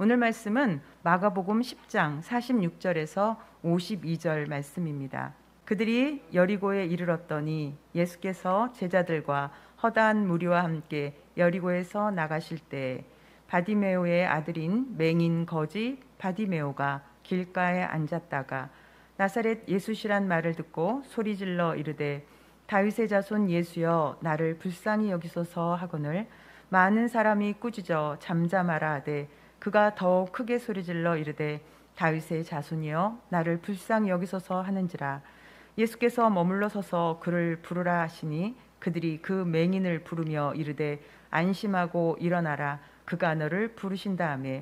오늘 말씀은 마가복음 10장 46절에서 52절 말씀입니다. 그들이 여리고에 이르렀더니 예수께서 제자들과 허다한 무리와 함께 여리고에서 나가실 때 바디메오의 아들인 맹인 거지 바디메오가 길가에 앉았다가 나사렛 예수시란 말을 듣고 소리질러 이르되 다윗의 자손 예수여 나를 불쌍히 여기소서 하거늘 많은 사람이 꾸짖어 잠잠하라 하되 그가 더욱 크게 소리질러 이르되 다윗의 자손이여 나를 불쌍히 여기소서 하는지라. 예수께서 머물러 서서 그를 부르라 하시니 그들이 그 맹인을 부르며 이르되 안심하고 일어나라 그가 너를 부르신다 하며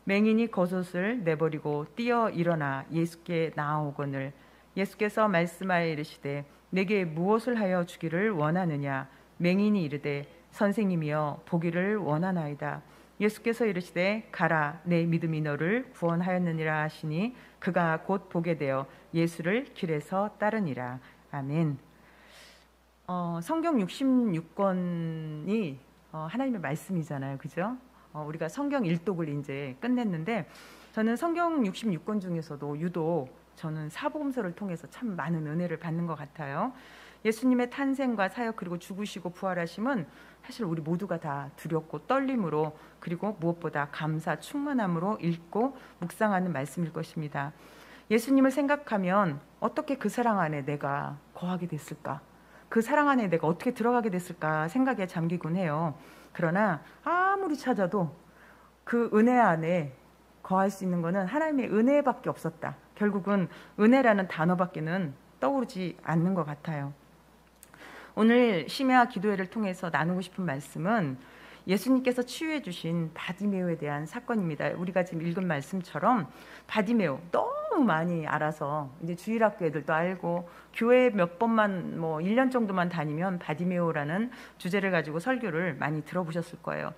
맹인이 겉옷을 내버리고 뛰어 일어나 예수께 나아오거늘 예수께서 말씀하여 이르시되 내게 무엇을 하여 주기를 원하느냐. 맹인이 이르되 선생님이여 보기를 원하나이다. 예수께서 이르시되 가라 내 믿음이 너를 구원하였느니라 하시니 그가 곧 보게 되어 예수를 길에서 따르니라. 아멘. 성경 66권이 하나님의 말씀이잖아요, 그죠? 우리가 성경 일독을 이제 끝냈는데 저는 성경 66권 중에서도 유독 저는 사복음서를 통해서 참 많은 은혜를 받는 것 같아요. 예수님의 탄생과 사역 그리고 죽으시고 부활하심은 사실 우리 모두가 다 두렵고 떨림으로 그리고 무엇보다 감사 충만함으로 읽고 묵상하는 말씀일 것입니다. 예수님을 생각하면 어떻게 그 사랑 안에 내가 거하게 됐을까? 그 사랑 안에 내가 어떻게 들어가게 됐을까 생각에 잠기곤 해요. 그러나 아무리 찾아도 그 은혜 안에 거할 수 있는 것은 하나님의 은혜밖에 없었다. 결국은 은혜라는 단어밖에는 떠오르지 않는 것 같아요. 오늘 심야 기도회를 통해서 나누고 싶은 말씀은 예수님께서 치유해 주신 바디메오에 대한 사건입니다. 우리가 지금 읽은 말씀처럼 바디메오 너무 많이 알아서 이제 주일학교 애들도 알고 교회 몇 번만 1년 정도만 다니면 바디메오라는 주제를 가지고 설교를 많이 들어보셨을 거예요.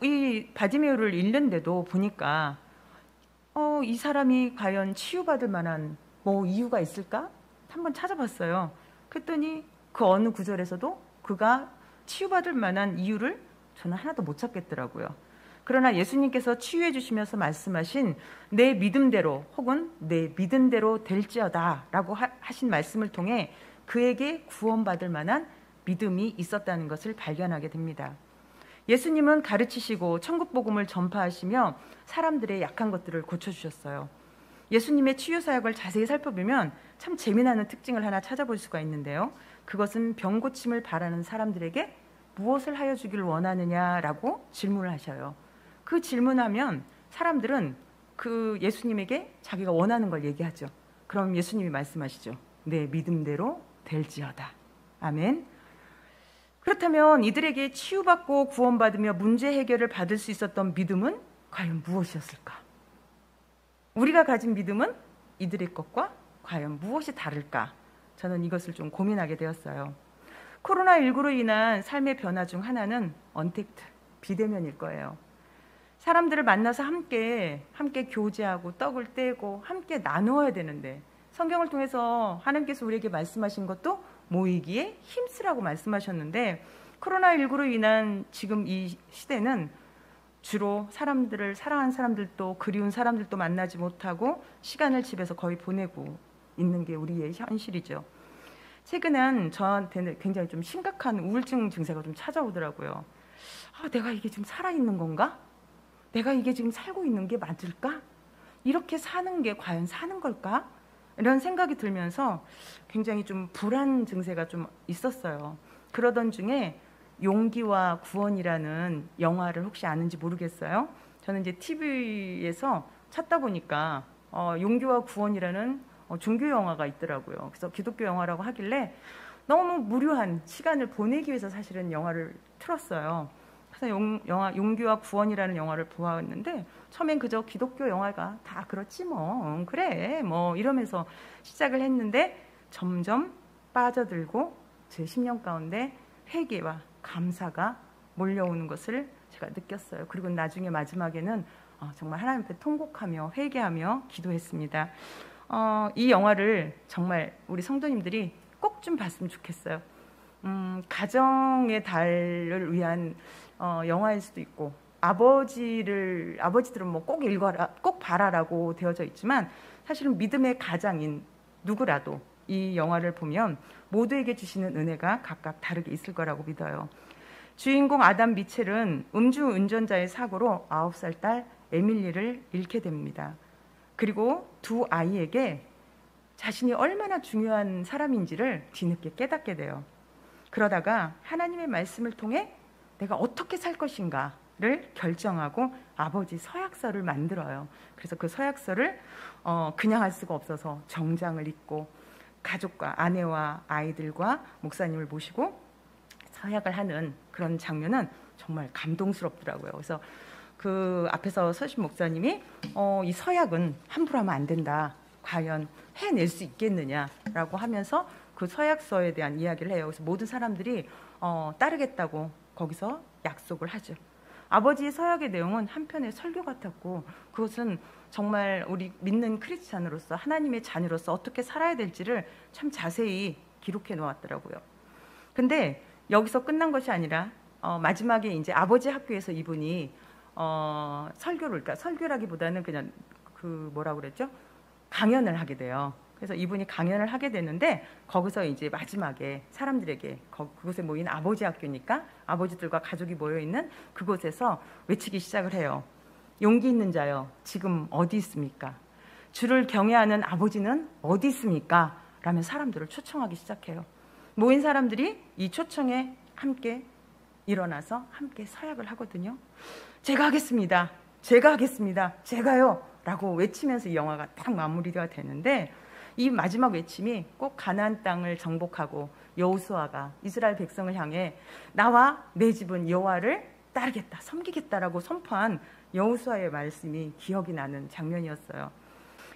이 바디메오를 읽는데도 보니까 이 사람이 과연 치유받을 만한 이유가 있을까? 한번 찾아봤어요. 그랬더니 그 어느 구절에서도 그가 치유받을 만한 이유를 저는 하나도 못 찾겠더라고요. 그러나 예수님께서 치유해 주시면서 말씀하신 내 믿음대로 혹은 내 믿은 대로 될지어다 라고 하신 말씀을 통해 그에게 구원받을 만한 믿음이 있었다는 것을 발견하게 됩니다. 예수님은 가르치시고 천국복음을 전파하시며 사람들의 약한 것들을 고쳐주셨어요. 예수님의 치유 사역을 자세히 살펴보면 참 재미나는 특징을 하나 찾아볼 수가 있는데요. 그것은 병 고침을 바라는 사람들에게 무엇을 하여 주기를 원하느냐라고 질문을 하셔요. 그 질문하면 사람들은 그 예수님에게 자기가 원하는 걸 얘기하죠. 그럼 예수님이 말씀하시죠. 내 믿음대로 될지어다. 아멘. 그렇다면 이들에게 치유받고 구원받으며 문제 해결을 받을 수 있었던 믿음은 과연 무엇이었을까? 우리가 가진 믿음은 이들의 것과 과연 무엇이 다를까? 저는 이것을 좀 고민하게 되었어요. 코로나19로 인한 삶의 변화 중 하나는 언택트, 비대면일 거예요. 사람들을 만나서 함께 교제하고 떡을 떼고 함께 나누어야 되는데 성경을 통해서 하나님께서 우리에게 말씀하신 것도 모이기에 힘쓰라고 말씀하셨는데 코로나19로 인한 지금 이 시대는 주로 사람들을 사랑하는 사람들도 그리운 사람들도 만나지 못하고 시간을 집에서 거의 보내고 있는 게 우리의 현실이죠. 최근엔 저한테는 굉장히 좀 심각한 우울증 증세가 좀 찾아오더라고요. 내가 이게 지금 살아있는 건가? 내가 이게 지금 살고 있는 게 맞을까? 이렇게 사는 게 과연 사는 걸까? 이런 생각이 들면서 굉장히 좀 불안 증세가 좀 있었어요. 그러던 중에 용기와 구원이라는 영화를 혹시 아는지 모르겠어요. 저는 이제 TV에서 찾다 보니까 용기와 구원이라는 종교 영화가 있더라고요. 그래서 기독교 영화라고 하길래 너무 무료한 시간을 보내기 위해서 사실은 영화를 틀었어요. 그래서 영화 용기와 구원이라는 영화를 보았는데 처음엔 그저 기독교 영화가 다 그렇지 그래 이러면서 시작을 했는데 점점 빠져들고 제 심령 가운데 회개와 감사가 몰려오는 것을 제가 느꼈어요. 그리고 나중에 마지막에는 정말 하나님 앞에 통곡하며 회개하며 기도했습니다. 이 영화를 정말 우리 성도님들이 꼭 좀 봤으면 좋겠어요. 가정의 달을 위한 영화일 수도 있고 아버지들은 뭐 꼭 읽어라, 꼭 봐라라고 되어져 있지만 사실은 믿음의 가장인 누구라도 이 영화를 보면 모두에게 주시는 은혜가 각각 다르게 있을 거라고 믿어요. 주인공 아담 미첼은 음주운전자의 사고로 9살 딸 에밀리를 잃게 됩니다. 그리고 두 아이에게 자신이 얼마나 중요한 사람인지를 뒤늦게 깨닫게 돼요. 그러다가 하나님의 말씀을 통해 내가 어떻게 살 것인가를 결정하고 아버지 서약서를 만들어요. 그래서 그 서약서를 그냥 할 수가 없어서 정장을 입고 가족과 아내와 아이들과 목사님을 모시고 서약을 하는 그런 장면은 정말 감동스럽더라고요. 그래서 그 앞에서 서신 목사님이 이 서약은 함부로 하면 안 된다. 과연 해낼 수 있겠느냐라고 하면서 그 서약서에 대한 이야기를 해요. 그래서 모든 사람들이 따르겠다고 거기서 약속을 하죠. 아버지의 서약의 내용은 한편의 설교 같았고 그것은 정말 우리 믿는 크리스찬으로서 하나님의 자녀로서 어떻게 살아야 될지를 참 자세히 기록해 놓았더라고요. 근데 여기서 끝난 것이 아니라 마지막에 이제 아버지 학교에서 이분이 설교를, 그러니까 설교라기보다는 그냥 그 뭐라 그랬죠? 강연을 하게 돼요. 그래서 이분이 강연을 하게 되는데 거기서 이제 마지막에 사람들에게 그곳에 모인 아버지 학교니까 아버지들과 가족이 모여 있는 그곳에서 외치기 시작을 해요. 용기 있는 자여, 지금 어디 있습니까? 주를 경외하는 아버지는 어디 있습니까? 라며 사람들을 초청하기 시작해요. 모인 사람들이 이 초청에 함께 일어나서 함께 서약을 하거든요. 제가 하겠습니다. 제가 하겠습니다. 제가요. 라고 외치면서 이 영화가 딱 마무리가 되는데 이 마지막 외침이 꼭 가나안 땅을 정복하고 여호수아가 이스라엘 백성을 향해 나와 내 집은 여호와를 따르겠다, 섬기겠다라고 선포한 여호수아의 말씀이 기억이 나는 장면이었어요.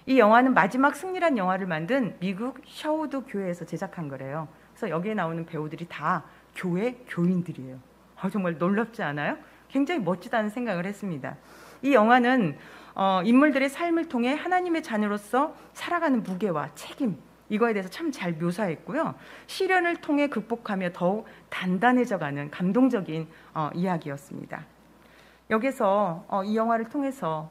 이 영화는 마지막 승리란 영화를 만든 미국 샤우드 교회에서 제작한 거래요. 그래서 여기에 나오는 배우들이 다 교회 교인들이에요. 정말 놀랍지 않아요? 굉장히 멋지다는 생각을 했습니다. 이 영화는 인물들의 삶을 통해 하나님의 자녀로서 살아가는 무게와 책임, 이거에 대해서 참 잘 묘사했고요. 시련을 통해 극복하며 더욱 단단해져가는 감동적인 이야기였습니다. 여기서 이 영화를 통해서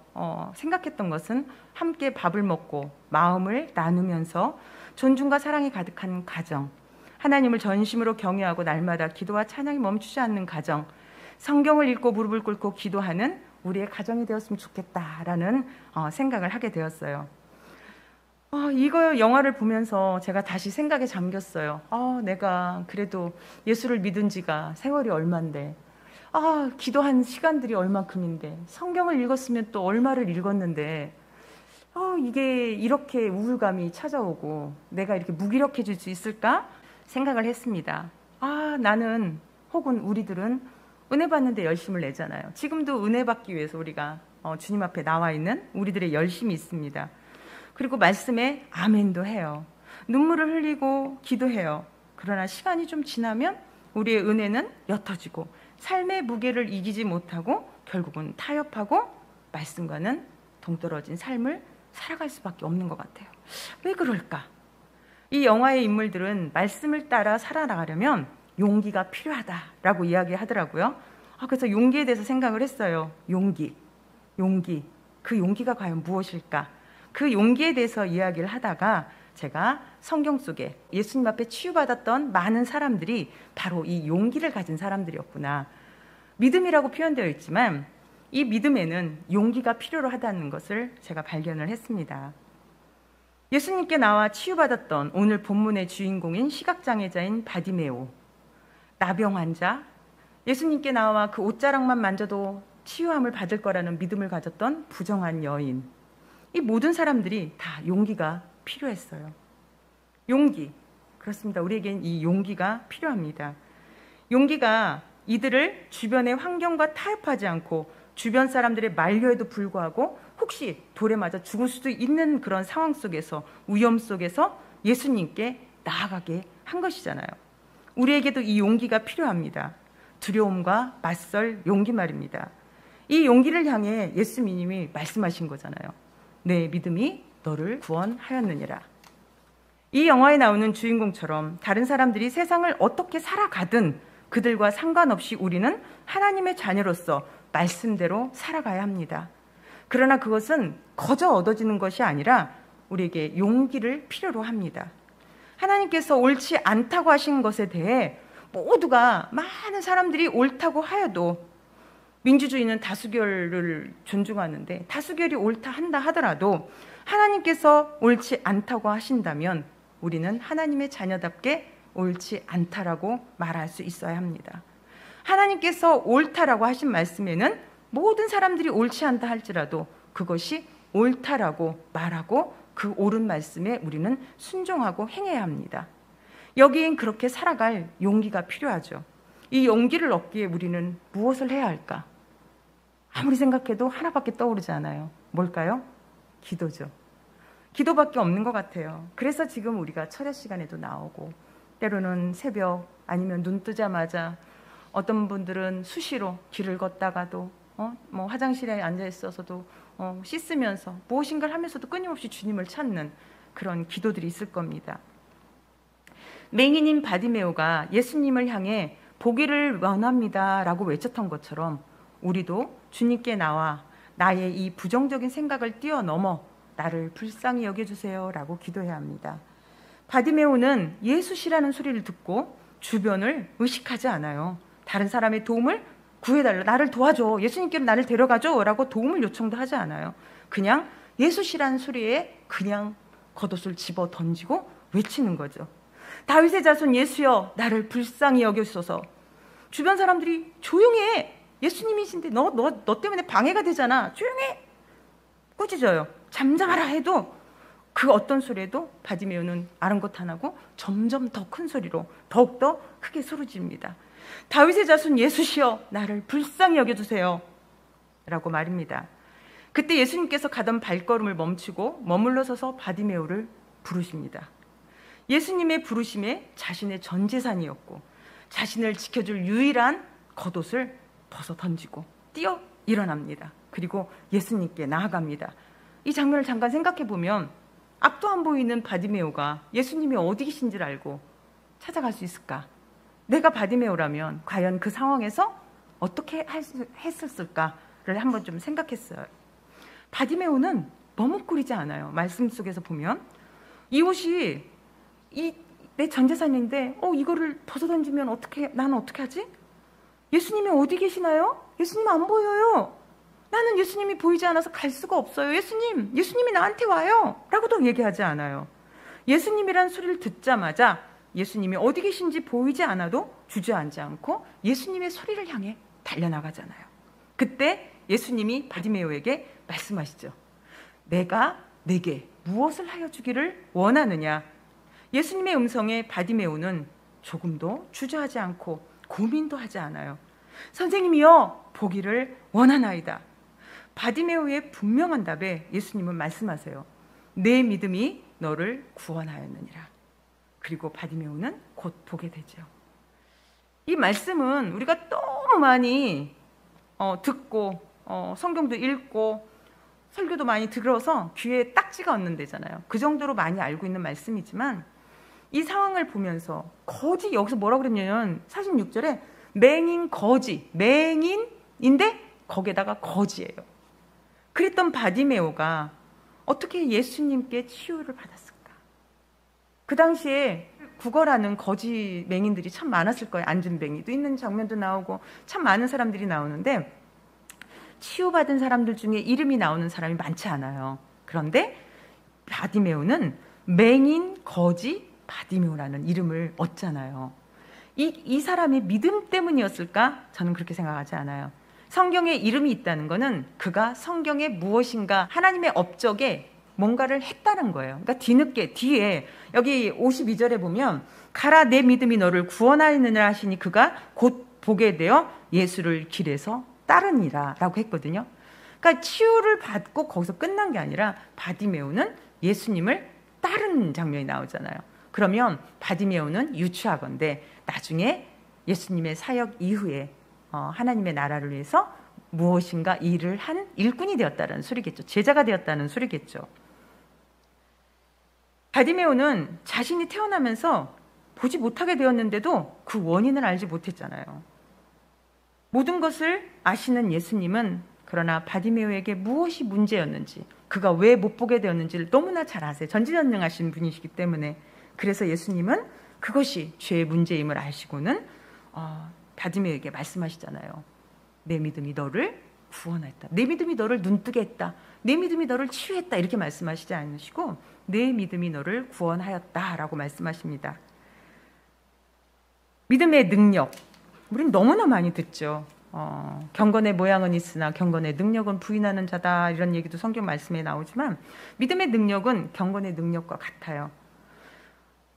생각했던 것은 함께 밥을 먹고 마음을 나누면서 존중과 사랑이 가득한 가정, 하나님을 전심으로 경외하고 날마다 기도와 찬양이 멈추지 않는 가정, 성경을 읽고 무릎을 꿇고 기도하는 우리의 가정이 되었으면 좋겠다라는 생각을 하게 되었어요. 이거 영화를 보면서 제가 다시 생각에 잠겼어요. 내가 그래도 예수를 믿은 지가 세월이 얼만데, 기도한 시간들이 얼만큼인데, 성경을 읽었으면 또 얼마를 읽었는데, 이게 이렇게 우울감이 찾아오고 내가 이렇게 무기력해질 수 있을까 생각을 했습니다. 나는 혹은 우리들은 은혜 받는데 열심을 내잖아요. 지금도 은혜 받기 위해서 우리가 주님 앞에 나와 있는 우리들의 열심이 있습니다. 그리고 말씀에 아멘도 해요. 눈물을 흘리고 기도해요. 그러나 시간이 좀 지나면 우리의 은혜는 옅어지고 삶의 무게를 이기지 못하고 결국은 타협하고 말씀과는 동떨어진 삶을 살아갈 수밖에 없는 것 같아요. 왜 그럴까? 이 영화의 인물들은 말씀을 따라 살아나가려면 용기가 필요하다라고 이야기하더라고요. 그래서 용기에 대해서 생각을 했어요. 용기. 그 용기가 과연 무엇일까? 그 용기에 대해서 이야기를 하다가 제가 성경 속에 예수님 앞에 치유받았던 많은 사람들이 바로 이 용기를 가진 사람들이었구나. 믿음이라고 표현되어 있지만 이 믿음에는 용기가 필요로 하다는 것을 제가 발견을 했습니다. 예수님께 나와 치유받았던 오늘 본문의 주인공인 시각장애자인 바디메오, 나병 환자, 예수님께 나와 그 옷자락만 만져도 치유함을 받을 거라는 믿음을 가졌던 부정한 여인, 이 모든 사람들이 다 용기가 필요했어요. 용기, 그렇습니다. 우리에겐 이 용기가 필요합니다. 용기가 이들을 주변의 환경과 타협하지 않고 주변 사람들의 만류에도 불구하고 혹시 돌에 맞아 죽을 수도 있는 그런 상황 속에서, 위험 속에서 예수님께 나아가게 한 것이잖아요. 우리에게도 이 용기가 필요합니다. 두려움과 맞설 용기 말입니다. 이 용기를 향해 예수님이 말씀하신 거잖아요. 내 믿음이 너를 구원하였느니라. 이 영화에 나오는 주인공처럼 다른 사람들이 세상을 어떻게 살아가든 그들과 상관없이 우리는 하나님의 자녀로서 말씀대로 살아가야 합니다. 그러나 그것은 거저 얻어지는 것이 아니라 우리에게 용기를 필요로 합니다. 하나님께서 옳지 않다고 하신 것에 대해 모두가 많은 사람들이 옳다고 하여도, 민주주의는 다수결을 존중하는데 다수결이 옳다 한다 하더라도 하나님께서 옳지 않다고 하신다면 우리는 하나님의 자녀답게 옳지 않다라고 말할 수 있어야 합니다. 하나님께서 옳다라고 하신 말씀에는 모든 사람들이 옳지 않다 할지라도 그것이 옳다라고 말하고 그 옳은 말씀에 우리는 순종하고 행해야 합니다. 여기엔 그렇게 살아갈 용기가 필요하죠. 이 용기를 얻기에 우리는 무엇을 해야 할까? 아무리 생각해도 하나밖에 떠오르지 않아요. 뭘까요? 기도죠. 기도밖에 없는 것 같아요. 그래서 지금 우리가 철야 시간에도 나오고, 때로는 새벽 아니면 눈 뜨자마자, 어떤 분들은 수시로 길을 걷다가도 화장실에 앉아 있어서도 씻으면서 무엇인가를 하면서도 끊임없이 주님을 찾는 그런 기도들이 있을 겁니다. 맹인인 바디메오가 예수님을 향해 보기를 원합니다 라고 외쳤던 것처럼 우리도 주님께 나와 나의 이 부정적인 생각을 뛰어넘어 나를 불쌍히 여겨주세요 라고 기도해야 합니다. 바디메오는 예수시라는 소리를 듣고 주변을 의식하지 않아요. 다른 사람의 도움을 구해달라, 나를 도와줘, 예수님께로 나를 데려가줘 라고 도움을 요청도 하지 않아요. 그냥 예수시라는 소리에 그냥 겉옷을 집어 던지고 외치는 거죠. 다윗의 자손 예수여 나를 불쌍히 여겨주소서. 주변 사람들이 조용해, 예수님이신데 너 때문에 방해가 되잖아, 조용해, 꾸짖어요. 잠잠하라 해도 그 어떤 소리에도 바디메오는 아랑곳 안 하고 점점 더 큰 소리로 더욱더 크게 소리집니다. 다윗의 자손 예수시여 나를 불쌍히 여겨주세요 라고 말입니다. 그때 예수님께서 가던 발걸음을 멈추고 머물러 서서 바디메오를 부르십니다. 예수님의 부르심에 자신의 전 재산이었고 자신을 지켜줄 유일한 겉옷을 벗어 던지고 뛰어 일어납니다. 그리고 예수님께 나아갑니다. 이 장면을 잠깐 생각해 보면 앞도 안 보이는 바디메오가 예수님이 어디 계신지를 알고 찾아갈 수 있을까? 내가 바디메오라면 과연 그 상황에서 어떻게 했었을까를 한번 좀 생각했어요. 바디메오는 머뭇거리지 않아요. 말씀 속에서 보면 이 옷이 내 전 재산인데 이거를 벗어던지면 나는 어떻게 하지? 예수님이 어디 계시나요? 예수님 안 보여요. 나는 예수님이 보이지 않아서 갈 수가 없어요. 예수님이 나한테 와요 라고도 얘기하지 않아요. 예수님이란 소리를 듣자마자 예수님이 어디 계신지 보이지 않아도 주저앉지 않고 예수님의 소리를 향해 달려나가잖아요. 그때 예수님이 바디메오에게 말씀하시죠. 내가 네게 무엇을 하여 주기를 원하느냐? 예수님의 음성에 바디메오는 조금도 주저하지 않고 고민도 하지 않아요. 선생님이여 보기를 원하나이다. 바디메오의 분명한 답에 예수님은 말씀하세요. 내 믿음이 너를 구원하였느니라. 그리고 바디메오는 곧 보게 되죠. 이 말씀은 우리가 너무 많이 듣고 성경도 읽고 설교도 많이 들어서 귀에 딱지가 얻는 데잖아요. 그 정도로 많이 알고 있는 말씀이지만 이 상황을 보면서 여기서 뭐라고 그랬냐면 46절에 맹인인데 거기에다가 거지예요. 그랬던 바디메오가 어떻게 예수님께 치유를 받았을까? 그 당시에 구걸하는 거지 맹인들이 참 많았을 거예요. 안진뱅이도 있는 장면도 나오고 참 많은 사람들이 나오는데 치유받은 사람들 중에 이름이 나오는 사람이 많지 않아요. 그런데 바디메오는 맹인, 거지, 바디메오라는 이름을 얻잖아요. 이 사람의 믿음 때문이었을까? 저는 그렇게 생각하지 않아요. 성경에 이름이 있다는 것은 그가 성경에 무엇인가 하나님의 업적에 뭔가를 했다는 거예요. 그러니까 뒤에 여기 52절에 보면 가라 내 믿음이 너를 구원하느니라 하시니 그가 곧 보게 되어 예수를 길에서 따르니라 라고 했거든요. 그러니까 치유를 받고 거기서 끝난 게 아니라 바디메오는 예수님을 따르는 장면이 나오잖아요. 그러면 바디메오는 유추하건대 나중에 예수님의 사역 이후에 하나님의 나라를 위해서 무엇인가 일을 한 일꾼이 되었다는 소리겠죠. 제자가 되었다는 소리겠죠. 바디메오는 자신이 태어나면서 보지 못하게 되었는데도 그 원인을 알지 못했잖아요. 모든 것을 아시는 예수님은 그러나 바디메오에게 무엇이 문제였는지, 그가 왜 못 보게 되었는지를 너무나 잘 아세요. 전지전능하신 분이시기 때문에. 그래서 예수님은 그것이 죄의 문제임을 아시고는 바디메오에게 말씀하시잖아요. 내 믿음이 너를 구원했다. 내 믿음이 너를 눈뜨게 했다. 내 믿음이 너를 치유했다. 이렇게 말씀하시지 않으시고 내 믿음이 너를 구원하였다라고 말씀하십니다. 믿음의 능력, 우린 너무나 많이 듣죠. 경건의 모양은 있으나 경건의 능력은 부인하는 자다, 이런 얘기도 성경 말씀에 나오지만 믿음의 능력은 경건의 능력과 같아요.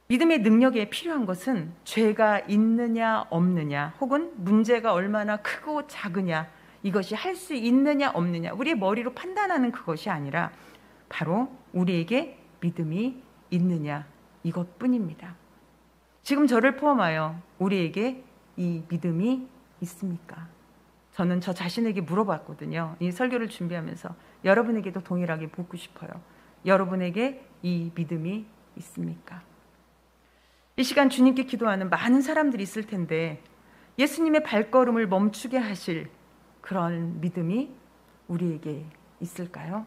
믿음의 능력에 필요한 것은 죄가 있느냐 없느냐, 혹은 문제가 얼마나 크고 작으냐, 이것이 할 수 있느냐 없느냐, 우리의 머리로 판단하는 그것이 아니라 바로 우리에게 믿음이 있느냐, 이것뿐입니다. 지금 저를 포함하여 우리에게 이 믿음이 있습니까? 저는 저 자신에게 물어봤거든요. 이 설교를 준비하면서 여러분에게도 동일하게 묻고 싶어요. 여러분에게 이 믿음이 있습니까? 이 시간 주님께 기도하는 많은 사람들이 있을 텐데 예수님의 발걸음을 멈추게 하실 그런 믿음이 우리에게 있을까요?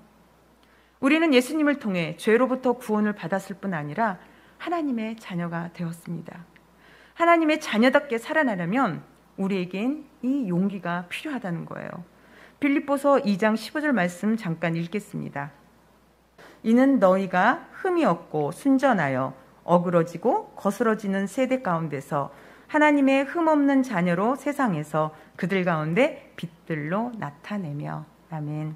우리는 예수님을 통해 죄로부터 구원을 받았을 뿐 아니라 하나님의 자녀가 되었습니다. 하나님의 자녀답게 살아나려면 우리에겐 이 용기가 필요하다는 거예요. 빌립보서 2장 15절 말씀 잠깐 읽겠습니다. 이는 너희가 흠이 없고 순전하여 어그러지고 거스러지는 세대 가운데서 하나님의 흠없는 자녀로 세상에서 그들 가운데 빛들로 나타내며. 아멘.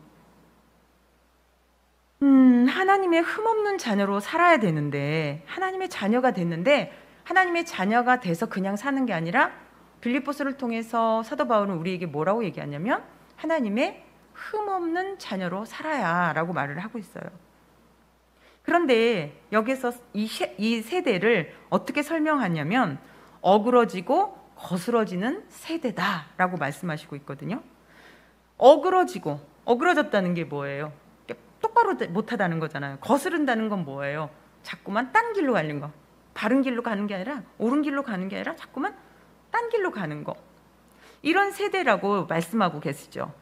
하나님의 흠없는 자녀로 살아야 되는데, 하나님의 자녀가 됐는데, 하나님의 자녀가 돼서 그냥 사는 게 아니라 빌립보서를 통해서 사도 바울은 우리에게 뭐라고 얘기하냐면 하나님의 흠없는 자녀로 살아야 라고 말을 하고 있어요. 그런데 여기서 이 세대를 어떻게 설명하냐면 어그러지고 거스러지는 세대다라고 말씀하시고 있거든요. 어그러졌다는 게 뭐예요? 똑바로 못하다는 거잖아요. 거스른다는 건 뭐예요? 자꾸만 딴 길로 가는 거. 바른 길로 가는 게 아니라, 옳은 길로 가는 게 아니라 자꾸만 딴 길로 가는 거. 이런 세대라고 말씀하고 계시죠.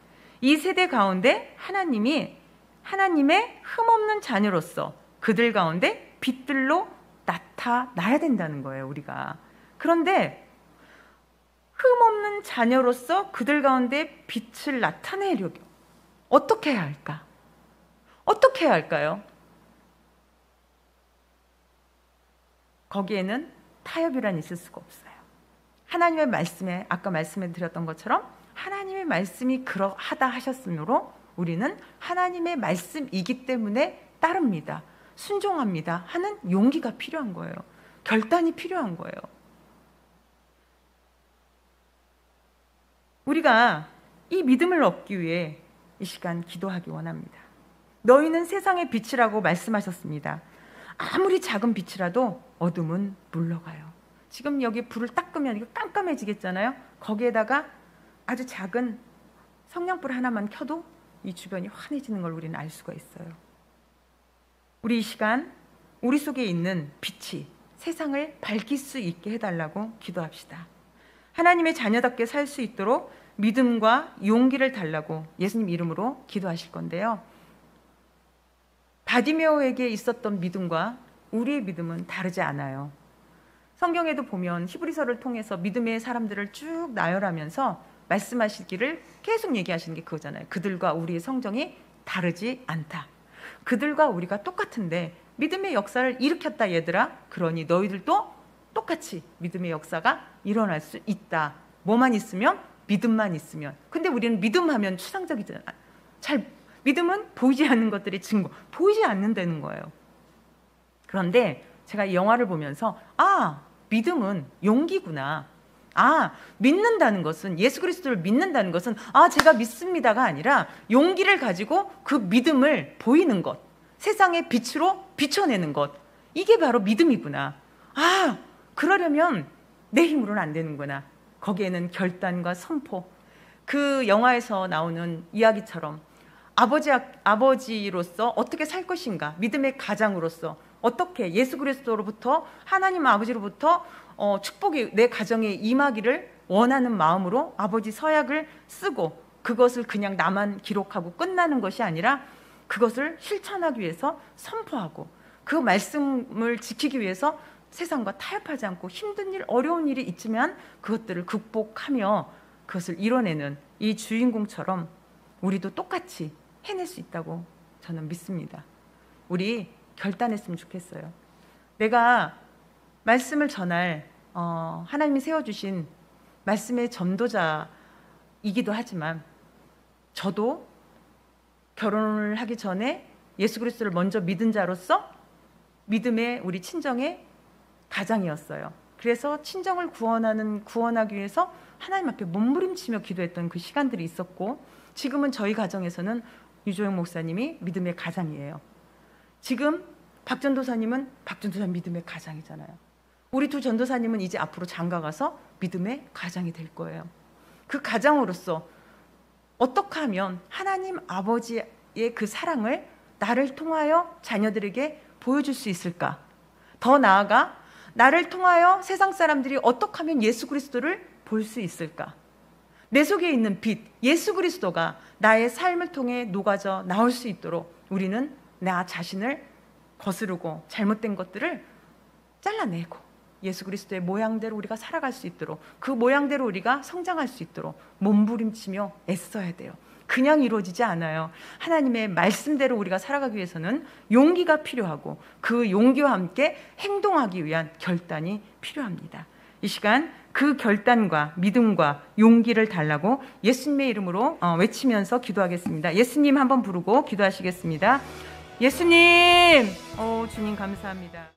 이 세대 가운데 하나님이 하나님의 흠없는 자녀로서 그들 가운데 빛들로 나타나야 된다는 거예요, 우리가. 그런데 흠없는 자녀로서 그들 가운데 빛을 나타내려고 어떻게 해야 할까? 어떻게 해야 할까요? 거기에는 타협이란 있을 수가 없어요. 하나님의 말씀에, 아까 말씀해 드렸던 것처럼 하나님의 말씀이 그러하다 하셨으므로 우리는 하나님의 말씀이기 때문에 따릅니다. 순종합니다 하는 용기가 필요한 거예요. 결단이 필요한 거예요. 우리가 이 믿음을 얻기 위해 이 시간 기도하기 원합니다. 너희는 세상의 빛이라고 말씀하셨습니다. 아무리 작은 빛이라도 어둠은 물러가요. 지금 여기 불을 딱 끄면 이거 깜깜해지겠잖아요. 거기에다가 아주 작은 성냥불 하나만 켜도 이 주변이 환해지는 걸 우리는 알 수가 있어요. 우리 이 시간 우리 속에 있는 빛이 세상을 밝힐 수 있게 해달라고 기도합시다. 하나님의 자녀답게 살 수 있도록 믿음과 용기를 달라고 예수님 이름으로 기도하실 건데요. 바디메오에게 있었던 믿음과 우리의 믿음은 다르지 않아요. 성경에도 보면 히브리서를 통해서 믿음의 사람들을 쭉 나열하면서 말씀하시기를 계속 얘기하시는 게 그거잖아요. 그들과 우리의 성정이 다르지 않다. 그들과 우리가 똑같은데 믿음의 역사를 일으켰다 얘들아. 그러니 너희들도 똑같이 믿음의 역사가 일어날 수 있다. 뭐만 있으면? 믿음만 있으면. 근데 우리는 믿음하면 추상적이잖아요. 믿음은 보이지 않는 것들의 증거, 보이지 않는다는 거예요. 그런데 제가 이 영화를 보면서 믿음은 용기구나. 믿는다는 것은, 예수 그리스도를 믿는다는 것은 제가 믿습니다가 아니라 용기를 가지고 그 믿음을 보이는 것, 세상의 빛으로 비춰내는 것, 이게 바로 믿음이구나. 그러려면 내 힘으로는 안 되는구나. 거기에는 결단과 선포, 그 영화에서 나오는 이야기처럼 아버지로서 어떻게 살 것인가, 믿음의 가장으로서 어떻게 예수 그리스도로부터, 하나님 아버지로부터 축복이 내 가정에 임하기를 원하는 마음으로 아버지 서약을 쓰고 그것을 그냥 나만 기록하고 끝나는 것이 아니라 그것을 실천하기 위해서 선포하고 그 말씀을 지키기 위해서 세상과 타협하지 않고 힘든 일, 어려운 일이 있지만 그것들을 극복하며 그것을 이뤄내는 이 주인공처럼 우리도 똑같이 해낼 수 있다고 저는 믿습니다. 우리 결단했으면 좋겠어요. 내가 말씀을 전할 하나님이 세워주신 말씀의 전도자이기도 하지만 저도 결혼을 하기 전에 예수 그리스도를 먼저 믿은 자로서 믿음의 우리 친정의 가장이었어요. 그래서 친정을 구원하기 위해서 하나님 앞에 몸부림치며 기도했던 그 시간들이 있었고, 지금은 저희 가정에서는 유조영 목사님이 믿음의 가장이에요. 지금 박 전도사님은 박 전도사 믿음의 가장이잖아요. 우리 두 전도사님은 이제 앞으로 장가가서 믿음의 가장이 될 거예요. 그 가장으로서 어떻게 하면 하나님 아버지의 그 사랑을 나를 통하여 자녀들에게 보여줄 수 있을까? 더 나아가 나를 통하여 세상 사람들이 어떻게 하면 예수 그리스도를 볼 수 있을까? 내 속에 있는 빛, 예수 그리스도가 나의 삶을 통해 녹아져 나올 수 있도록 우리는 나 자신을 거스르고 잘못된 것들을 잘라내고 예수 그리스도의 모양대로 우리가 살아갈 수 있도록, 그 모양대로 우리가 성장할 수 있도록 몸부림치며 애써야 돼요. 그냥 이루어지지 않아요. 하나님의 말씀대로 우리가 살아가기 위해서는 용기가 필요하고 그 용기와 함께 행동하기 위한 결단이 필요합니다. 이 시간 그 결단과 믿음과 용기를 달라고 예수님의 이름으로 외치면서 기도하겠습니다. 예수님 한번 부르고 기도하시겠습니다. 예수님, 주님 감사합니다.